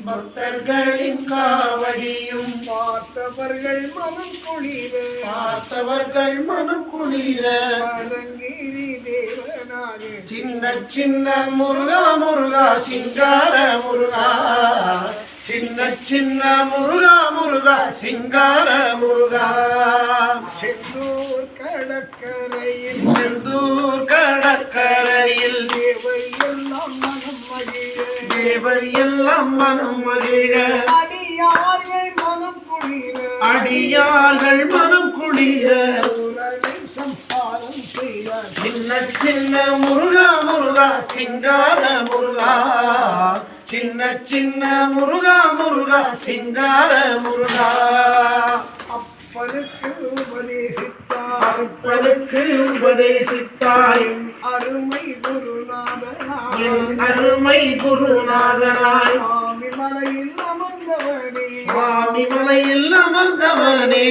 பக்தர்களின் காவடியும் பார்த்தவர்கள் மனம் குளிர பரங்கிரி தேவனாக சின்ன சின்ன முருகா முருகா சிங்கார முருகா சின்ன சின்ன முருகா முருகா சிங்கார முருகா செந்தூர் கடற்கரையில் தேவர் எல்லாம் மனம் மகிழ அடியார்கள் மனம் குளிர சம்சாரம் செய்வார் சின்ன சின்ன முருகா முருகா சிங்கார முருகா சின்ன சின்ன முருகா முருகா சிங்கார முருகா அப்பனுக்கு உபதேசித்தார் அருமை குருநாதனாய் சுவாமி மலையில் அமர்ந்தவனே